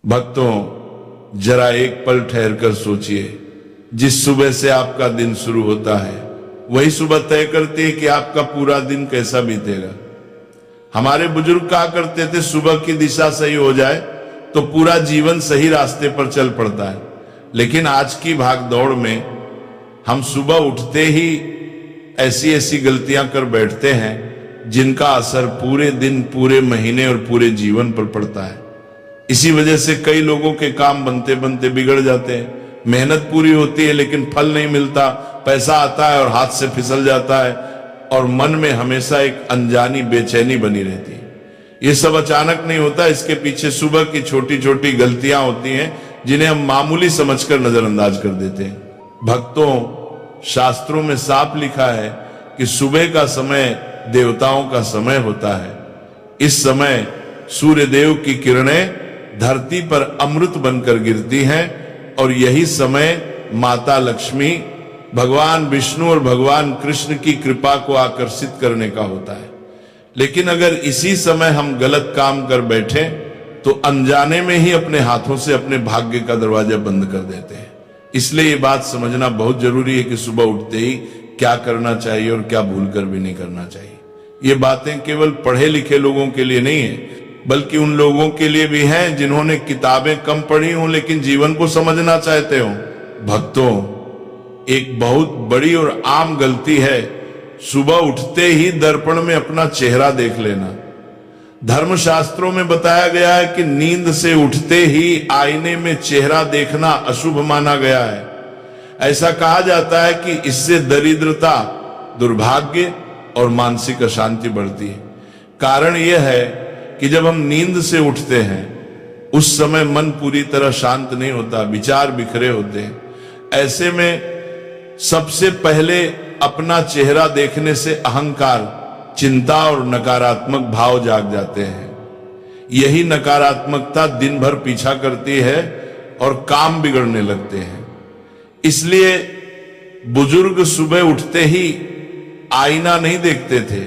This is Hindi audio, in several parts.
भक्तों, जरा एक पल ठहर कर सोचिए, जिस सुबह से आपका दिन शुरू होता है वही सुबह तय करती है कि आपका पूरा दिन कैसा बीतेगा। हमारे बुजुर्ग कहा करते थे, सुबह की दिशा सही हो जाए तो पूरा जीवन सही रास्ते पर चल पड़ता है। लेकिन आज की भाग दौड़ में हम सुबह उठते ही ऐसी ऐसी गलतियां कर बैठते हैं जिनका असर पूरे दिन, पूरे महीने और पूरे जीवन पर पड़ता है। इसी वजह से कई लोगों के काम बनते बनते बिगड़ जाते हैं। मेहनत पूरी होती है लेकिन फल नहीं मिलता, पैसा आता है और हाथ से फिसल जाता है और मन में हमेशा एक अनजानी बेचैनी बनी रहती है। ये सब अचानक नहीं होता, इसके पीछे सुबह की छोटी छोटी गलतियां होती हैं जिन्हें हम मामूली समझकर नजरअंदाज कर देते हैं। भक्तों, शास्त्रों में साफ लिखा है कि सुबह का समय देवताओं का समय होता है। इस समय सूर्य देव की किरणें धरती पर अमृत बनकर गिरती हैं और यही समय माता लक्ष्मी, भगवान विष्णु और भगवान कृष्ण की कृपा को आकर्षित करने का होता है। लेकिन अगर इसी समय हम गलत काम कर बैठे तो अनजाने में ही अपने हाथों से अपने भाग्य का दरवाजा बंद कर देते हैं। इसलिए ये बात समझना बहुत जरूरी है कि सुबह उठते ही क्या करना चाहिए और क्या भूलकर भी नहीं करना चाहिए। ये बातें केवल पढ़े लिखे लोगों के लिए नहीं है, बल्कि उन लोगों के लिए भी हैं जिन्होंने किताबें कम पढ़ी हों लेकिन जीवन को समझना चाहते हो। भक्तों, एक बहुत बड़ी और आम गलती है सुबह उठते ही दर्पण में अपना चेहरा देख लेना। धर्मशास्त्रों में बताया गया है कि नींद से उठते ही आईने में चेहरा देखना अशुभ माना गया है। ऐसा कहा जाता है कि इससे दरिद्रता, दुर्भाग्य और मानसिक अशांति बढ़ती है। कारण यह है कि जब हम नींद से उठते हैं उस समय मन पूरी तरह शांत नहीं होता, विचार बिखरे होते हैं। ऐसे में सबसे पहले अपना चेहरा देखने से अहंकार, चिंता और नकारात्मक भाव जाग जाते हैं। यही नकारात्मकता दिन भर पीछा करती है और काम बिगड़ने लगते हैं। इसलिए बुजुर्ग सुबह उठते ही आईना नहीं देखते थे,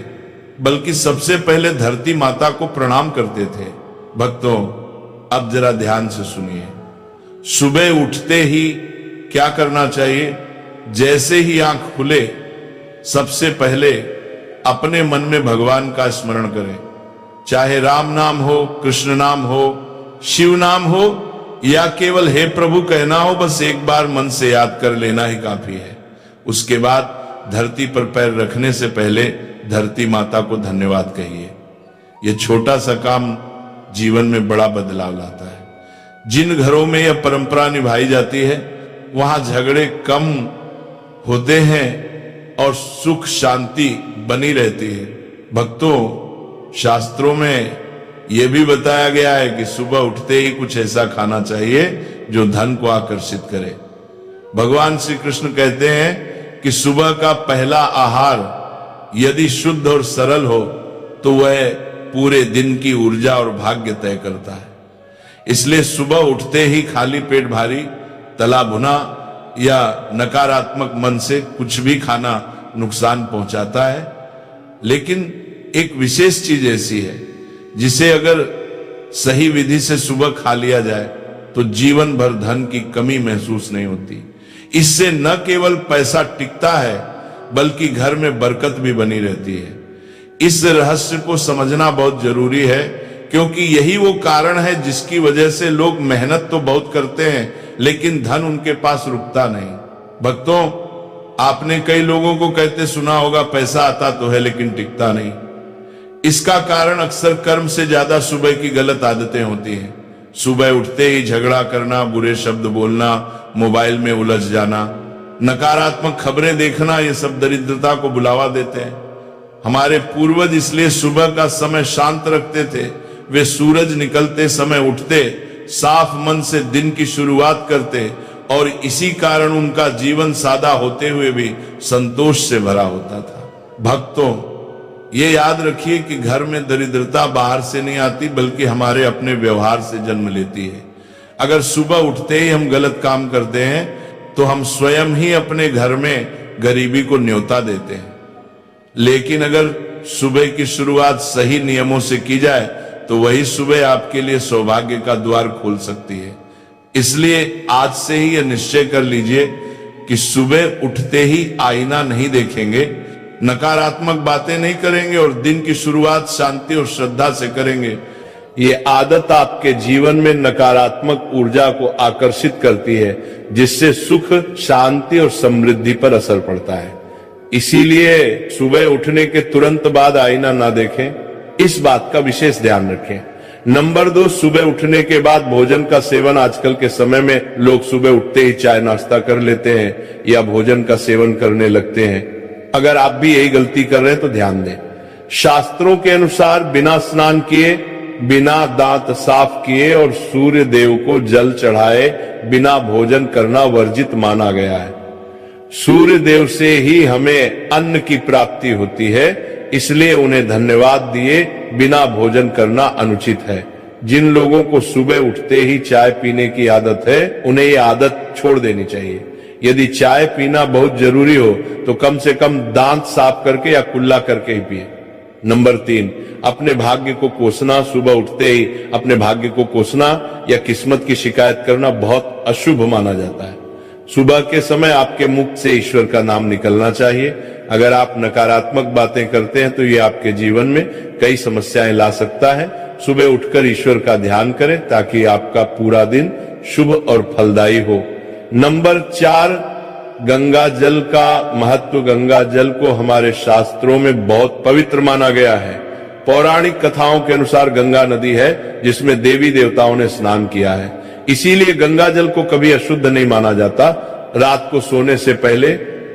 बल्कि सबसे पहले धरती माता को प्रणाम करते थे। भक्तों, अब जरा ध्यान से सुनिए, सुबह उठते ही क्या करना चाहिए। जैसे ही आंख खुले सबसे पहले अपने मन में भगवान का स्मरण करें। चाहे राम नाम हो, कृष्ण नाम हो, शिव नाम हो या केवल हे प्रभु कहना हो, बस एक बार मन से याद कर लेना ही काफी है। उसके बाद धरती पर पैर रखने से पहले धरती माता को धन्यवाद कहिए। यह छोटा सा काम जीवन में बड़ा बदलाव लाता है। जिन घरों में यह परंपरा निभाई जाती है वहां झगड़े कम होते हैं और सुख शांति बनी रहती है। भक्तों, शास्त्रों में यह भी बताया गया है कि सुबह उठते ही कुछ ऐसा खाना चाहिए जो धन को आकर्षित करे। भगवान श्री कृष्ण कहते हैं कि सुबह का पहला आहार यदि शुद्ध और सरल हो तो वह पूरे दिन की ऊर्जा और भाग्य तय करता है। इसलिए सुबह उठते ही खाली पेट भारी, तला भुना या नकारात्मक मन से कुछ भी खाना नुकसान पहुंचाता है। लेकिन एक विशेष चीज ऐसी है जिसे अगर सही विधि से सुबह खा लिया जाए तो जीवन भर धन की कमी महसूस नहीं होती। इससे न केवल पैसा टिकता है बल्कि घर में बरकत भी बनी रहती है। इस रहस्य को समझना बहुत जरूरी है, क्योंकि यही वो कारण है जिसकी वजह से लोग मेहनत तो बहुत करते हैं लेकिन धन उनके पास रुकता नहीं। भक्तों, आपने कई लोगों को कहते सुना होगा, पैसा आता तो है लेकिन टिकता नहीं। इसका कारण अक्सर कर्म से ज्यादा सुबह की गलत आदतें होती हैं। सुबह उठते ही झगड़ा करना, बुरे शब्द बोलना, मोबाइल में उलझ जाना, नकारात्मक खबरें देखना, ये सब दरिद्रता को बुलावा देते हैं। हमारे पूर्वज इसलिए सुबह का समय शांत रखते थे। वे सूरज निकलते समय उठते, साफ मन से दिन की शुरुआत करते और इसी कारण उनका जीवन सादा होते हुए भी संतोष से भरा होता था। भक्तों, ये याद रखिए कि घर में दरिद्रता बाहर से नहीं आती बल्कि हमारे अपने व्यवहार से जन्म लेती है। अगर सुबह उठते ही हम गलत काम करते हैं तो हम स्वयं ही अपने घर में गरीबी को न्योता देते हैं। लेकिन अगर सुबह की शुरुआत सही नियमों से की जाए तो वही सुबह आपके लिए सौभाग्य का द्वार खोल सकती है। इसलिए आज से ही यह निश्चय कर लीजिए कि सुबह उठते ही आईना नहीं देखेंगे, नकारात्मक बातें नहीं करेंगे और दिन की शुरुआत शांति और श्रद्धा से करेंगे। ये आदत आपके जीवन में नकारात्मक ऊर्जा को आकर्षित करती है, जिससे सुख, शांति और समृद्धि पर असर पड़ता है। इसीलिए सुबह उठने के तुरंत बाद आईना ना देखें, इस बात का विशेष ध्यान रखें। नंबर 2, सुबह उठने के बाद भोजन का सेवन। आजकल के समय में लोग सुबह उठते ही चाय नाश्ता कर लेते हैं या भोजन का सेवन करने लगते हैं। अगर आप भी यही गलती कर रहे हैं तो ध्यान दें। शास्त्रों के अनुसार बिना स्नान किए, बिना दांत साफ किए और सूर्य देव को जल चढ़ाए बिना भोजन करना वर्जित माना गया है। सूर्य देव से ही हमें अन्न की प्राप्ति होती है, इसलिए उन्हें धन्यवाद दिए बिना भोजन करना अनुचित है। जिन लोगों को सुबह उठते ही चाय पीने की आदत है, उन्हें ये आदत छोड़ देनी चाहिए। यदि चाय पीना बहुत जरूरी हो तो कम से कम दांत साफ करके या कुल्ला करके ही पिए। नंबर 3, अपने भाग्य को कोसना। सुबह उठते ही अपने भाग्य को कोसना या किस्मत की शिकायत करना बहुत अशुभ माना जाता है। सुबह के समय आपके मुख से ईश्वर का नाम निकलना चाहिए। अगर आप नकारात्मक बातें करते हैं तो ये आपके जीवन में कई समस्याएं ला सकता है। सुबह उठकर ईश्वर का ध्यान करें ताकि आपका पूरा दिन शुभ और फलदायी हो। नंबर 4, गंगा जल का महत्व। गंगा जल को हमारे शास्त्रों में बहुत पवित्र माना गया है। पौराणिक कथाओं के अनुसार गंगा नदी है जिसमें देवी देवताओं ने स्नान किया है। इसीलिए गंगा जल को कभी अशुद्ध नहीं माना जाता। रात को सोने से पहले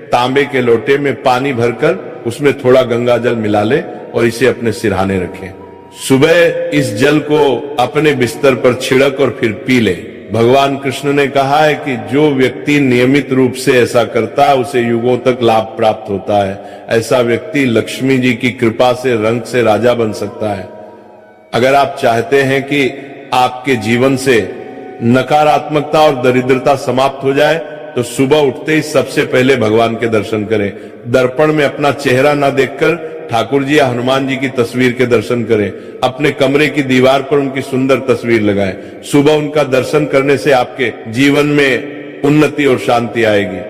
तांबे के लोटे में पानी भरकर उसमें थोड़ा गंगा जल मिला ले और इसे अपने सिरहाने रखें। सुबह इस जल को अपने बिस्तर पर छिड़क और फिर पी ले। भगवान कृष्ण ने कहा है कि जो व्यक्ति नियमित रूप से ऐसा करता है उसे युगों तक लाभ प्राप्त होता है। ऐसा व्यक्ति लक्ष्मी जी की कृपा से रंग से राजा बन सकता है। अगर आप चाहते हैं कि आपके जीवन से नकारात्मकता और दरिद्रता समाप्त हो जाए तो सुबह उठते ही सबसे पहले भगवान के दर्शन करें। दर्पण में अपना चेहरा न देखकर ठाकुर जी या हनुमान जी की तस्वीर के दर्शन करें। अपने कमरे की दीवार पर उनकी सुंदर तस्वीर लगाएं। सुबह उनका दर्शन करने से आपके जीवन में उन्नति और शांति आएगी।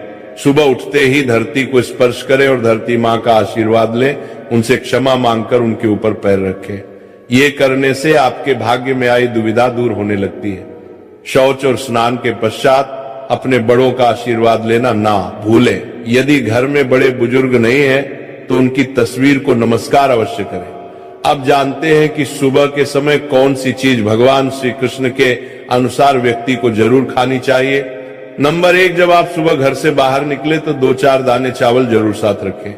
सुबह उठते ही धरती को स्पर्श करें और धरती माँ का आशीर्वाद लें। उनसे क्षमा मांगकर उनके ऊपर पैर रखें। ये करने से आपके भाग्य में आई दुविधा दूर होने लगती है। शौच और स्नान के पश्चात अपने बड़ों का आशीर्वाद लेना ना भूलें। यदि घर में बड़े बुजुर्ग नहीं है तो उनकी तस्वीर को नमस्कार अवश्य करें। अब जानते हैं कि सुबह के समय कौन सी चीज भगवान श्री कृष्ण के अनुसार व्यक्ति को जरूर खानी चाहिए। नंबर 1, जब आप सुबह घर से बाहर निकले तो 2-4 दाने चावल जरूर साथ रखें।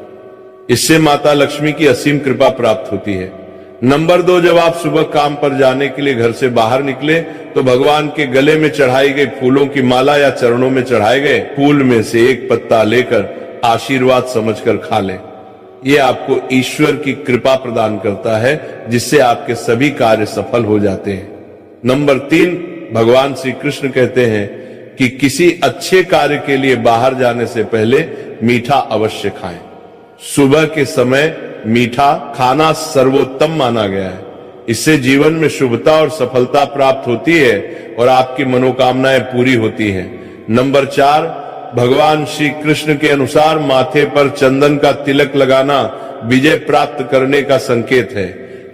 इससे माता लक्ष्मी की असीम कृपा प्राप्त होती है। नंबर 2, जब आप सुबह काम पर जाने के लिए घर से बाहर निकले तो भगवान के गले में चढ़ाई गई फूलों की माला या चरणों में चढ़ाए गए फूल में से एक पत्ता लेकर आशीर्वाद समझकर खा लें। ये आपको ईश्वर की कृपा प्रदान करता है, जिससे आपके सभी कार्य सफल हो जाते हैं। नंबर 3, भगवान श्री कृष्ण कहते हैं कि किसी अच्छे कार्य के लिए बाहर जाने से पहले मीठा अवश्य खाएं। सुबह के समय मीठा खाना सर्वोत्तम माना गया है। इससे जीवन में शुभता और सफलता प्राप्त होती है और आपकी मनोकामनाएं पूरी होती हैं। नंबर 4, भगवान श्री कृष्ण के अनुसार माथे पर चंदन का तिलक लगाना विजय प्राप्त करने का संकेत है।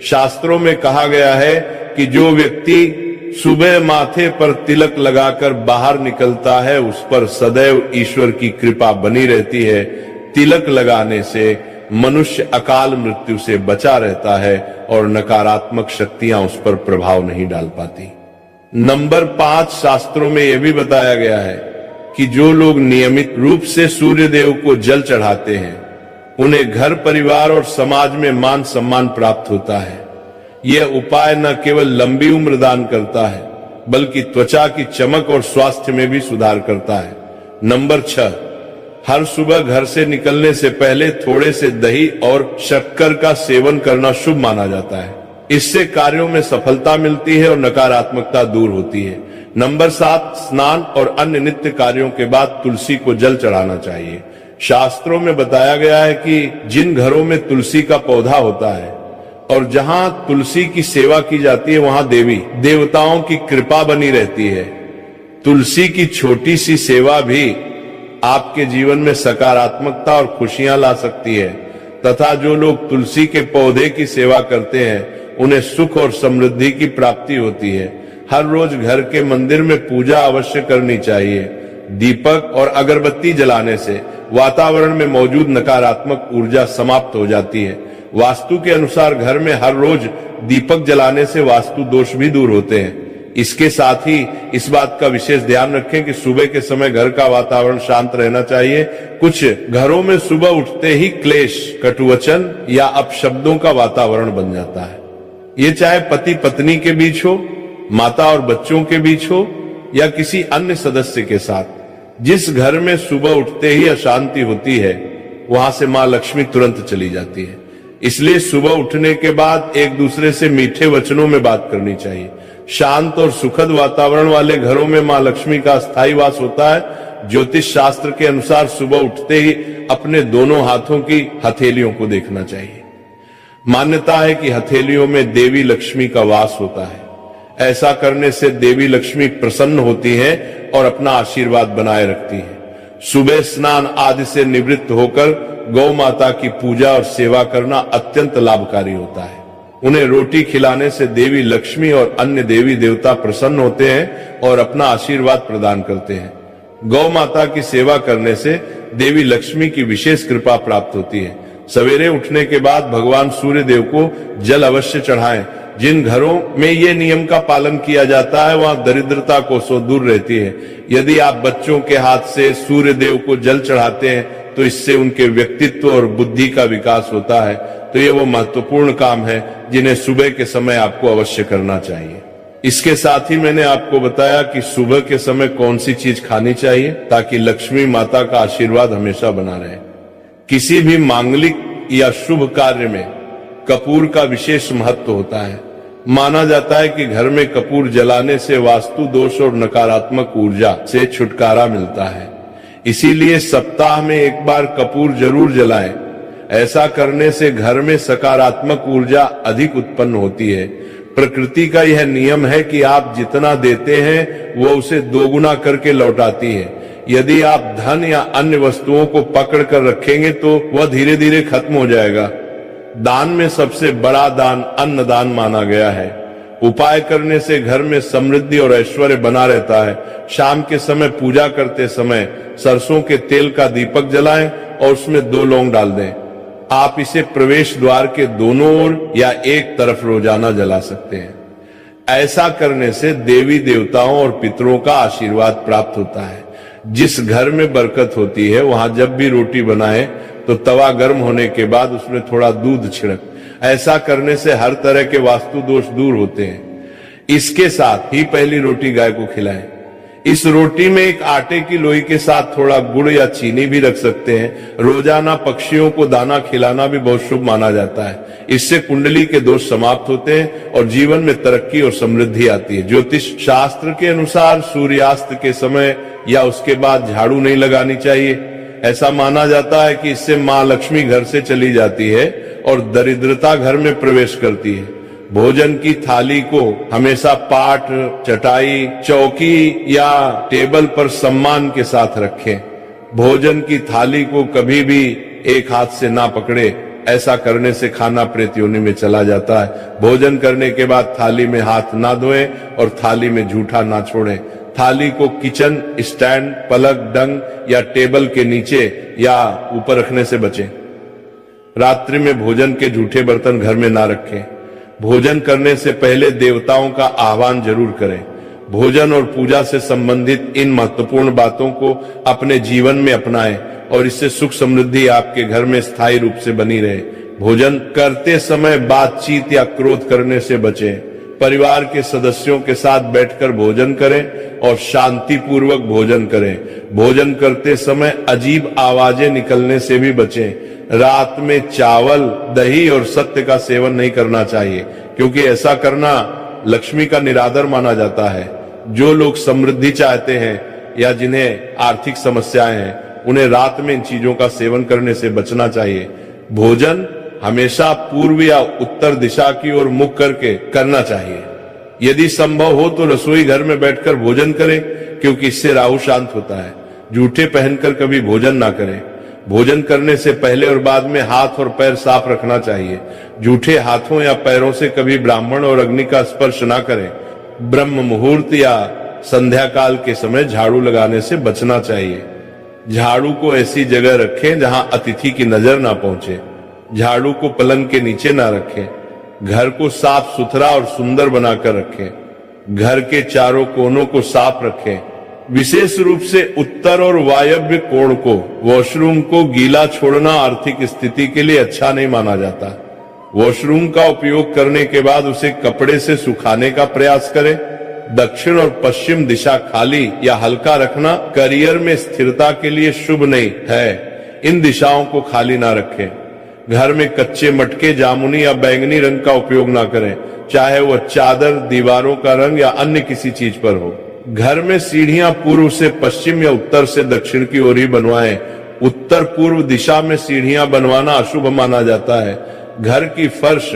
शास्त्रों में कहा गया है कि जो व्यक्ति सुबह माथे पर तिलक लगाकर बाहर निकलता है उस पर सदैव ईश्वर की कृपा बनी रहती है। तिलक लगाने से मनुष्य अकाल मृत्यु से बचा रहता है और नकारात्मक शक्तियां उस पर प्रभाव नहीं डाल पाती। नंबर 5, शास्त्रों में यह भी बताया गया है कि जो लोग नियमित रूप से सूर्य देव को जल चढ़ाते हैं उन्हें घर, परिवार और समाज में मान सम्मान प्राप्त होता है। यह उपाय न केवल लंबी उम्र दान करता है बल्कि त्वचा की चमक और स्वास्थ्य में भी सुधार करता है। नंबर 6, हर सुबह घर से निकलने से पहले थोड़े से दही और शक्कर का सेवन करना शुभ माना जाता है। इससे कार्यों में सफलता मिलती है और नकारात्मकता दूर होती है। नंबर 7, स्नान और अन्य नित्य कार्यों के बाद तुलसी को जल चढ़ाना चाहिए। शास्त्रों में बताया गया है कि जिन घरों में तुलसी का पौधा होता है और जहां तुलसी की सेवा की जाती है वहां देवी देवताओं की कृपा बनी रहती है। तुलसी की छोटी सी सेवा भी आपके जीवन में सकारात्मकता और खुशियां ला सकती है, तथा जो लोग तुलसी के पौधे की सेवा करते हैं उन्हें सुख और समृद्धि की प्राप्ति होती है। हर रोज घर के मंदिर में पूजा अवश्य करनी चाहिए। दीपक और अगरबत्ती जलाने से वातावरण में मौजूद नकारात्मक ऊर्जा समाप्त हो जाती है। वास्तु के अनुसार घर में हर रोज दीपक जलाने से वास्तु दोष भी दूर होते हैं। इसके साथ ही इस बात का विशेष ध्यान रखें कि सुबह के समय घर का वातावरण शांत रहना चाहिए। कुछ घरों में सुबह उठते ही क्लेश, कटुवचन या अपशब्दों का वातावरण बन जाता है। ये चाहे पति पत्नी के बीच हो, माता और बच्चों के बीच हो या किसी अन्य सदस्य के साथ। जिस घर में सुबह उठते ही अशांति होती है वहां से मां लक्ष्मी तुरंत चली जाती है। इसलिए सुबह उठने के बाद एक दूसरे से मीठे वचनों में बात करनी चाहिए। शांत और सुखद वातावरण वाले घरों में मां लक्ष्मी का स्थायी वास होता है। ज्योतिष शास्त्र के अनुसार सुबह उठते ही अपने दोनों हाथों की हथेलियों को देखना चाहिए। मान्यता है कि हथेलियों में देवी लक्ष्मी का वास होता है। ऐसा करने से देवी लक्ष्मी प्रसन्न होती है और अपना आशीर्वाद बनाए रखती है। सुबह स्नान आदि से निवृत्त होकर गौ माता की पूजा और सेवा करना अत्यंत लाभकारी होता है। उन्हें रोटी खिलाने से देवी लक्ष्मी और अन्य देवी देवता प्रसन्न होते हैं और अपना आशीर्वाद प्रदान करते हैं। गौ माता की सेवा करने से देवी लक्ष्मी की विशेष कृपा प्राप्त होती है। सवेरे उठने के बाद भगवान सूर्य देव को जल अवश्य चढ़ाएं। जिन घरों में ये नियम का पालन किया जाता है वहां दरिद्रता कोसों दूर रहती है। यदि आप बच्चों के हाथ से सूर्य देव को जल चढ़ाते हैं तो इससे उनके व्यक्तित्व और बुद्धि का विकास होता है। तो ये वो महत्वपूर्ण काम है जिन्हें सुबह के समय आपको अवश्य करना चाहिए। इसके साथ ही मैंने आपको बताया कि सुबह के समय कौन सी चीज खानी चाहिए ताकि लक्ष्मी माता का आशीर्वाद हमेशा बना रहे। किसी भी मांगलिक या शुभ कार्य में कपूर का विशेष महत्व होता है। माना जाता है कि घर में कपूर जलाने से वास्तु दोष और नकारात्मक ऊर्जा से छुटकारा मिलता है। इसीलिए सप्ताह में एक बार कपूर जरूर जलाएं। ऐसा करने से घर में सकारात्मक ऊर्जा अधिक उत्पन्न होती है। प्रकृति का यह नियम है कि आप जितना देते हैं वो उसे दोगुना करके लौटाती है। यदि आप धन या अन्य वस्तुओं को पकड़ कर रखेंगे तो वह धीरे धीरे खत्म हो जाएगा। दान में सबसे बड़ा दान अन्नदान माना गया है। उपाय करने से घर में समृद्धि और ऐश्वर्य बना रहता है। शाम के समय पूजा करते समय सरसों के तेल का दीपक जलाएं और उसमें 2 लौंग डाल दें। आप इसे प्रवेश द्वार के दोनों ओर या एक तरफ रोजाना जला सकते हैं। ऐसा करने से देवी देवताओं और पितरों का आशीर्वाद प्राप्त होता है। जिस घर में बरकत होती है वहां जब भी रोटी बनाए तो तवा गर्म होने के बाद उसमें थोड़ा दूध छिड़क। ऐसा करने से हर तरह के वास्तु दोष दूर होते हैं। इसके साथ ही पहली रोटी गाय को खिलाएं। इस रोटी में एक आटे की लोई के साथ थोड़ा गुड़ या चीनी भी रख सकते हैं। रोजाना पक्षियों को दाना खिलाना भी बहुत शुभ माना जाता है। इससे कुंडली के दोष समाप्त होते हैं और जीवन में तरक्की और समृद्धि आती है। ज्योतिष शास्त्र के अनुसार सूर्यास्त के समय या उसके बाद झाड़ू नहीं लगानी चाहिए। ऐसा माना जाता है कि इससे मां लक्ष्मी घर से चली जाती है और दरिद्रता घर में प्रवेश करती है। भोजन की थाली को हमेशा पाट, चटाई, चौकी या टेबल पर सम्मान के साथ रखें। भोजन की थाली को कभी भी एक हाथ से ना पकड़े। ऐसा करने से खाना प्रेत योनि में चला जाता है। भोजन करने के बाद थाली में हाथ ना धोएं और थाली में जूठा ना छोड़ें। थाली को किचन स्टैंड, पलक, डंग या टेबल के नीचे या ऊपर रखने से बचें। रात्रि में भोजन के जूठे बर्तन घर में ना रखें। भोजन करने से पहले देवताओं का आह्वान जरूर करें। भोजन और पूजा से संबंधित इन महत्वपूर्ण बातों को अपने जीवन में अपनाएं और इससे सुख समृद्धि आपके घर में स्थायी रूप से बनी रहे। भोजन करते समय बातचीत या क्रोध करने से बचें। परिवार के सदस्यों के साथ बैठकर भोजन करें और शांति पूर्वक भोजन करें। भोजन करते समय अजीब आवाजें निकलने से भी बचें। रात में चावल, दही और सत्य का सेवन नहीं करना चाहिए क्योंकि ऐसा करना लक्ष्मी का निरादर माना जाता है। जो लोग समृद्धि चाहते हैं या जिन्हें आर्थिक समस्याएं हैं उन्हें रात में इन चीजों का सेवन करने से बचना चाहिए। भोजन हमेशा पूर्व या उत्तर दिशा की ओर मुख करके करना चाहिए। यदि संभव हो तो रसोई घर में बैठकर भोजन करें, क्योंकि इससे राहु शांत होता है। जूठे पहनकर कभी भोजन ना करें। भोजन करने से पहले और बाद में हाथ और पैर साफ रखना चाहिए। जूठे हाथों या पैरों से कभी ब्राह्मण और अग्नि का स्पर्श ना करें। ब्रह्म मुहूर्त या संध्या काल के समय झाड़ू लगाने से बचना चाहिए। झाड़ू को ऐसी जगह रखें जहां अतिथि की नजर ना पहुंचे। झाड़ू को पलंग के नीचे ना रखें। घर को साफ सुथरा और सुंदर बनाकर रखें। घर के चारों कोनों को साफ रखें। विशेष रूप से उत्तर और वायव्य कोण को, वॉशरूम को गीला छोड़ना आर्थिक स्थिति के लिए अच्छा नहीं माना जाता। वॉशरूम का उपयोग करने के बाद उसे कपड़े से सुखाने का प्रयास करें। दक्षिण और पश्चिम दिशा खाली या हल्का रखना करियर में स्थिरता के लिए शुभ नहीं है। इन दिशाओं को खाली ना रखें। घर में कच्चे मटके, जामुनी या बैंगनी रंग का उपयोग ना करें, चाहे वह चादर, दीवारों का रंग या अन्य किसी चीज पर हो। घर में सीढ़ियां पूर्व से पश्चिम या उत्तर से दक्षिण की ओर ही बनवाएं। उत्तर पूर्व दिशा में सीढ़ियां बनवाना अशुभ माना जाता है। घर की फर्श,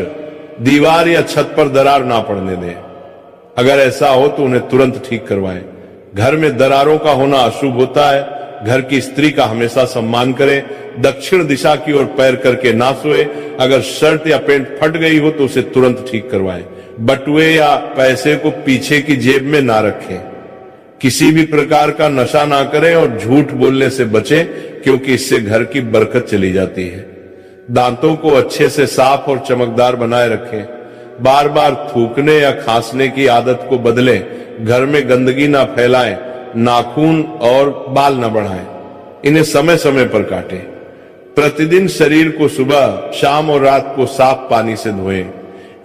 दीवार या छत पर दरार ना पड़ने दें। अगर ऐसा हो तो उन्हें तुरंत ठीक करवाएं। घर में दरारों का होना अशुभ होता है। घर की स्त्री का हमेशा सम्मान करें। दक्षिण दिशा की ओर पैर करके ना सोए। अगर शर्ट या पैंट फट गई हो तो उसे तुरंत ठीक करवाएं। बटुए या पैसे को पीछे की जेब में ना रखें। किसी भी प्रकार का नशा ना करें और झूठ बोलने से बचें, क्योंकि इससे घर की बरकत चली जाती है। दांतों को अच्छे से साफ और चमकदार बनाए रखें। बार बार थूकने या खांसने की आदत को बदलें। घर में गंदगी ना फैलाएं। नाखून और बाल न बढ़ाएं। इन्हें समय समय पर काटें। प्रतिदिन शरीर को सुबह, शाम और रात को साफ पानी से धोएं।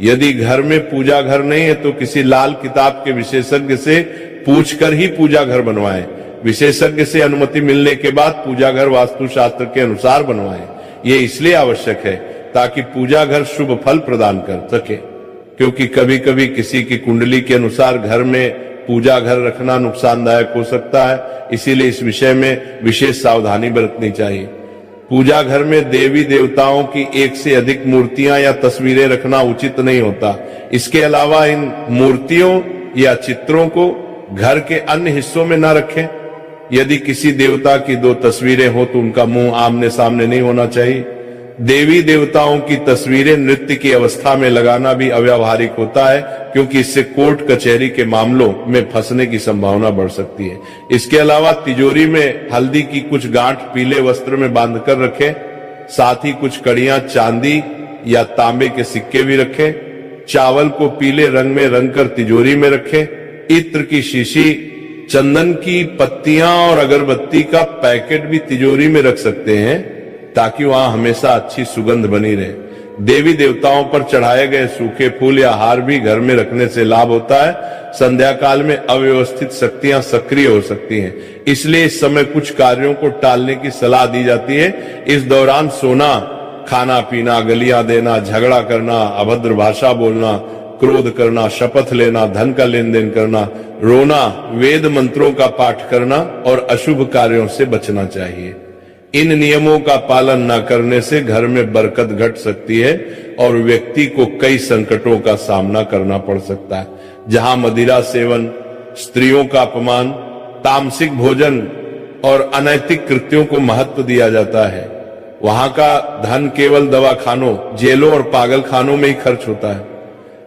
यदि घर में पूजा घर नहीं है तो किसी लाल किताब के विशेषज्ञ से पूछकर ही पूजा घर बनवाएं। विशेषज्ञ से अनुमति मिलने के बाद पूजा घर वास्तुशास्त्र के अनुसार बनवाएं। ये इसलिए आवश्यक है ताकि पूजा घर शुभ फल प्रदान कर सके, क्योंकि कभी कभी किसी की कुंडली के अनुसार घर में पूजा घर रखना नुकसानदायक हो सकता है। इसीलिए इस विषय में विशेष सावधानी बरतनी चाहिए। पूजा घर में देवी देवताओं की एक से अधिक मूर्तियां या तस्वीरें रखना उचित नहीं होता। इसके अलावा इन मूर्तियों या चित्रों को घर के अन्य हिस्सों में न रखें। यदि किसी देवता की दो तस्वीरें हो तो उनका मुंह आमने सामने नहीं होना चाहिए। देवी देवताओं की तस्वीरें नृत्य की अवस्था में लगाना भी अव्यावहारिक होता है, क्योंकि इससे कोर्ट कचहरी के मामलों में फंसने की संभावना बढ़ सकती है। इसके अलावा तिजोरी में हल्दी की कुछ गांठ पीले वस्त्र में बांधकर रखें। साथ ही कुछ कड़ियां चांदी या तांबे के सिक्के भी रखें। चावल को पीले रंग में रंगकर तिजोरी में रखें। इत्र की शीशी, चंदन की पत्तियां और अगरबत्ती का पैकेट भी तिजोरी में रख सकते हैं, ताकि वहां हमेशा अच्छी सुगंध बनी रहे। देवी देवताओं पर चढ़ाए गए सूखे फूल या हार भी घर में रखने से लाभ होता है। संध्या काल में अव्यवस्थित शक्तियां सक्रिय हो सकती हैं, इसलिए इस समय कुछ कार्यों को टालने की सलाह दी जाती है। इस दौरान सोना, खाना पीना, गलियां देना, झगड़ा करना, अभद्र भाषा बोलना, क्रोध करना, शपथ लेना, धन का लेन देन करना, रोना, वेद मंत्रों का पाठ करना और अशुभ कार्यों से बचना चाहिए। इन नियमों का पालन न करने से घर में बरकत घट सकती है और व्यक्ति को कई संकटों का सामना करना पड़ सकता है। जहां मदिरा सेवन, स्त्रियों का अपमान, तामसिक भोजन और अनैतिक कृत्यों को महत्व दिया जाता है, वहां का धन केवल दवाखानों, जेलों और पागल खानों में ही खर्च होता है।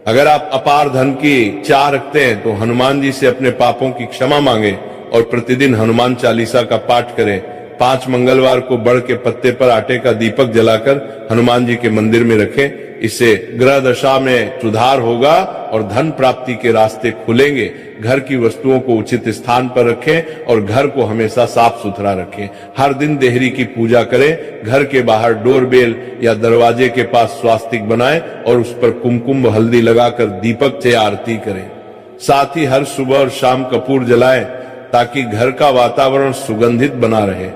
अगर आप अपार धन की चाह रखते हैं तो हनुमान जी से अपने पापों की क्षमा मांगे और प्रतिदिन हनुमान चालीसा का पाठ करें। 5 मंगलवार को बड़ के पत्ते पर आटे का दीपक जलाकर हनुमान जी के मंदिर में रखें। इससे ग्रह दशा में सुधार होगा और धन प्राप्ति के रास्ते खुलेंगे। घर की वस्तुओं को उचित स्थान पर रखें और घर को हमेशा साफ सुथरा रखें। हर दिन देहरी की पूजा करें। घर के बाहर डोरबेल या दरवाजे के पास स्वास्तिक बनाएं और उस पर कुमकुम हल्दी लगाकर दीपक से आरती करें। साथ ही हर सुबह और शाम कपूर जलाएं ताकि घर का वातावरण सुगंधित बना रहे।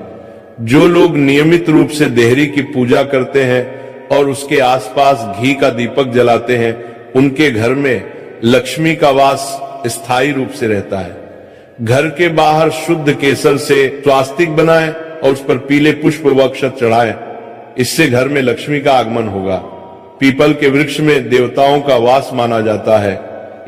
जो लोग नियमित रूप से देहरी की पूजा करते हैं और उसके आसपास घी का दीपक जलाते हैं, उनके घर में लक्ष्मी का वास स्थायी रूप से रहता है। घर के बाहर शुद्ध केसर से स्वास्तिक बनाएं और उस पर पीले पुष्प व अक्षत चढ़ाएं। इससे घर में लक्ष्मी का आगमन होगा। पीपल के वृक्ष में देवताओं का वास माना जाता है।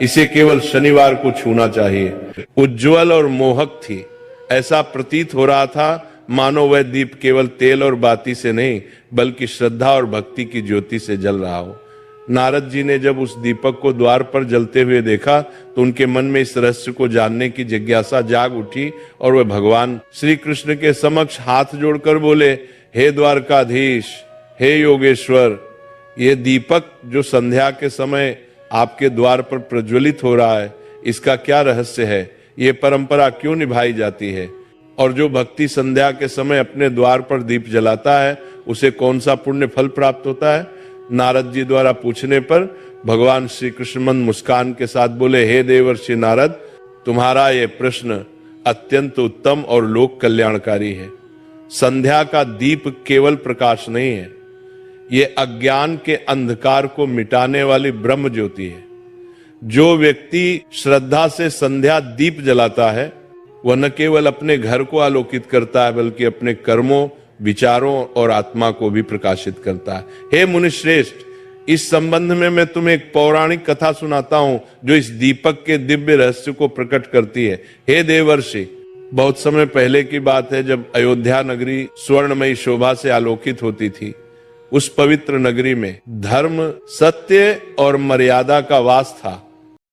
इसे केवल शनिवार को छूना चाहिए। उज्जवल और मोहक थी। ऐसा प्रतीत हो रहा था मानो वह दीप केवल तेल और बाती से नहीं बल्कि श्रद्धा और भक्ति की ज्योति से जल रहा हो। नारद जी ने जब उस दीपक को द्वार पर जलते हुए देखा तो उनके मन में इस रहस्य को जानने की जिज्ञासा जाग उठी और वह भगवान श्री कृष्ण के समक्ष हाथ जोड़कर बोले, हे द्वारकाधीश, हे योगेश्वर, ये दीपक जो संध्या के समय आपके द्वार पर प्रज्वलित हो रहा है, इसका क्या रहस्य है? ये परंपरा क्यों निभाई जाती है? और जो भक्ति संध्या के समय अपने द्वार पर दीप जलाता है उसे कौन सा पुण्य फल प्राप्त होता है? नारद जी द्वारा पूछने पर भगवान श्री कृष्ण मंद मुस्कान के साथ बोले, हे देवर्षि नारद, तुम्हारा यह प्रश्न अत्यंत उत्तम और लोक कल्याणकारी है। संध्या का दीप केवल प्रकाश नहीं है, ये अज्ञान के अंधकार को मिटाने वाली ब्रह्म ज्योति है। जो व्यक्ति श्रद्धा से संध्या दीप जलाता है वह न केवल अपने घर को आलोकित करता है बल्कि अपने कर्मों, विचारों और आत्मा को भी प्रकाशित करता है। हे मुनिश्रेष्ठ, इस संबंध में मैं तुम्हें एक पौराणिक कथा सुनाता हूं जो इस दीपक के दिव्य रहस्य को प्रकट करती है। हे देवर्षि, बहुत समय पहले की बात है जब अयोध्या नगरी स्वर्णमयी शोभा से आलोकित होती थी। उस पवित्र नगरी में धर्म, सत्य और मर्यादा का वास था।